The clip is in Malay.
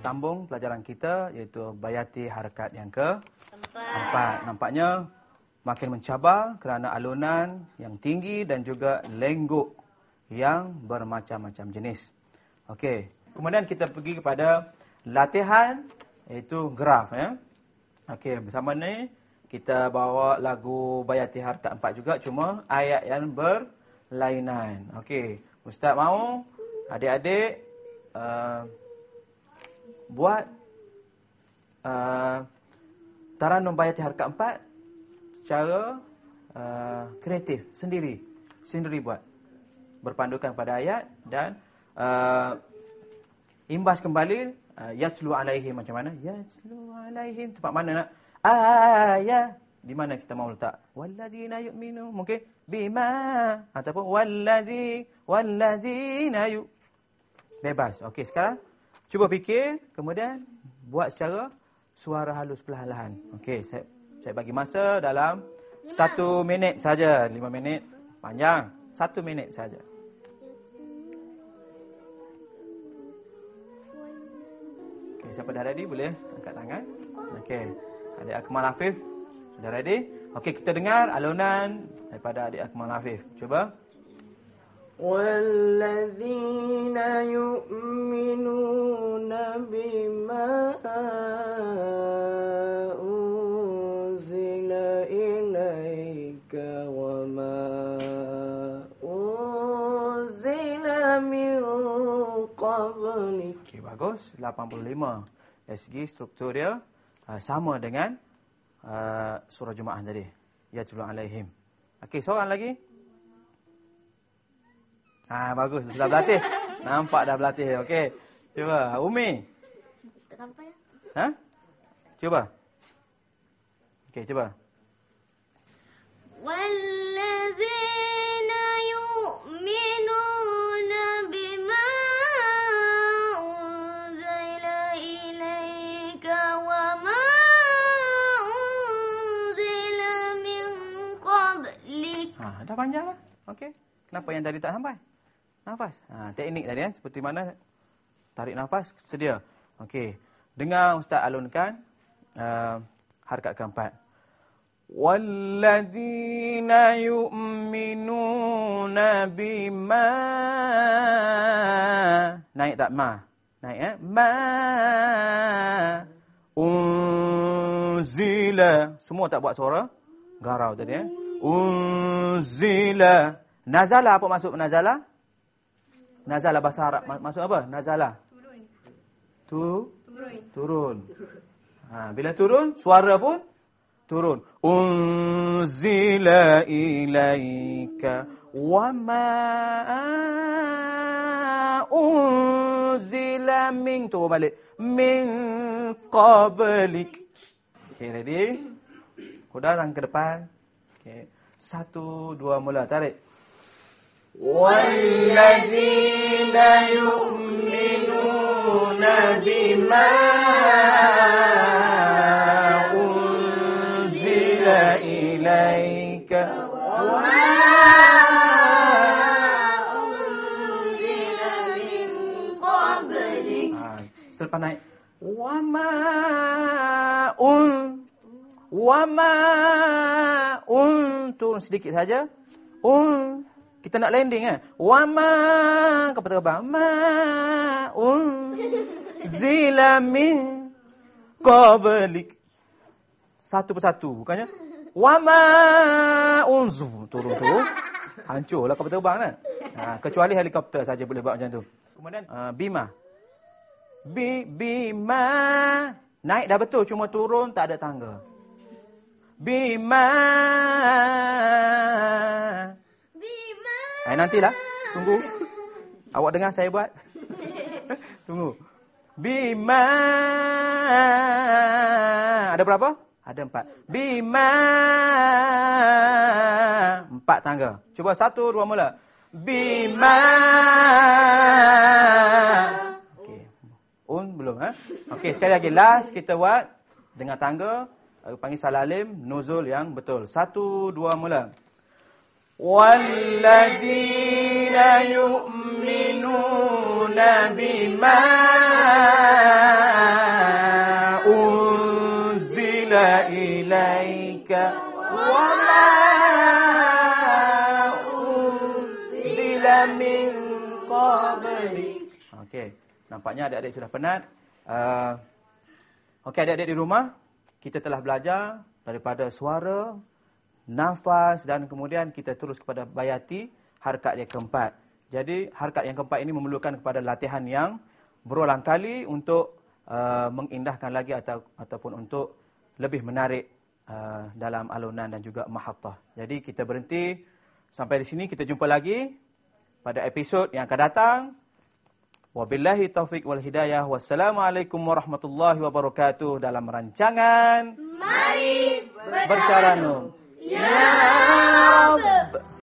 sambung pelajaran kita, iaitu bayati harakat yang keempat. Nampaknya makin mencabar kerana alunan yang tinggi dan juga lengguk yang bermacam-macam jenis. Okey, kemudian kita pergi kepada latihan, iaitu graf. Okey, bersama ni kita bawa lagu bayati harakat 4 juga, cuma ayat yang berlainan. Okey, Ustaz mahu adik-adik buat taranum bayati harakat 4 secara kreatif, sendiri buat, berpandukan pada ayat dan imbas kembali yatlu alaihim. Macam mana? Yatlu alaihim, tempat mana nak ayat, di mana kita mahu letak? Wallazina yu'minu, mungkin bima, ataupun wallazina bebas. Okey, sekarang cuba fikir, kemudian buat secara suara halus perlahan-lahan. Okey, saya bagi masa dalam 1 minit saja. 5 minit panjang, 1 minit saja. Okey, siapa dah ready boleh angkat tangan. Okey, adik Akmal Afif sudah ready? Okey, kita dengar alunan daripada adik Akmal Afif. Cuba. وَالَّذِينَ يُؤْمِنُونَ بِمَا أُنزِلَ إِلَيْكَ وَمَا أُنزِلَ مِن قَبْلِكَ. Okey, bagus. 85. Dari segi struktur dia sama dengan surah Jumaah tadi. Yatlu alaihim. Okey, seorang lagi. Bagus, sudah berlatih. Nampak dah berlatih. Okey. Cuba, Umi. Tak sampai. Cuba. Okey, cuba. Wallazina yu'minuna bima unzila ilaika wa ma unzila min qablik. Dah panjang lah. Okey. Kenapa yang tadi tak sampai? Nafas. Teknik tadi seperti mana tarik nafas, sedia. Okey. Dengar Ustaz alunkan harakat keempat. Walladzina yu'minuna bima. Naik tak ma? Naik ma. Unzila. Semua tak buat suara garau tadi Unzila. Nazala, apa maksud nazala? Nazala bahasa Arab maksud apa? Nazala. Turun. Bila turun, suara pun turun. Unzila ilaika wa ma unzila min, turun balik, min qablik. Okay, ready? Sudah ke depan. Okay. 1, 2, mula, tarik. وَالَّذِينَ يُؤْمِنُونَ بِمَا أُنزِلَ إِلَيْكَ وَمَا أُنزِلَ مِن قَبْلِكَ. Selepas naik turun sedikit saja. Kita nak landing Wama, kau terbang. Ma unzila min qablik. Satu persatu, bukannya wama unzu, turun. Hancurlah kau terbang kan. Kecuali helikopter saja boleh buat macam tu. Kemudian bima. Bima. Naik dah betul, cuma turun tak ada tangga. Bima. Nantilah. Tunggu. Awak dengar saya buat. Tunggu. Bima. Ada berapa? Ada 4. Bima. 4 tangga. Cuba 1, 2, mula. Bima. Okey. Belum Okey, sekali lagi. Last kita buat dengan tangga. Panggil salalim. Nuzul yang betul. 1, 2, mula. وَالَّذِينَ يُؤْمِنُونَ بِمَا Okey, nampaknya adik-adik sudah penat. Okey, adik-adik di rumah, kita telah belajar daripada suara, nafas dan kemudian kita terus kepada bayati, harkat yang keempat. Jadi, harkat yang keempat ini memerlukan kepada latihan yang berulang kali untuk mengindahkan lagi ataupun untuk lebih menarik dalam alunan dan juga mahattah. Jadi, kita berhenti sampai di sini. Kita jumpa lagi pada episod yang akan datang. Wabillahi taufiq wal hidayah. Wassalamualaikum warahmatullahi wabarakatuh dalam rancangan Mari Bertaranum. Ya Rabb.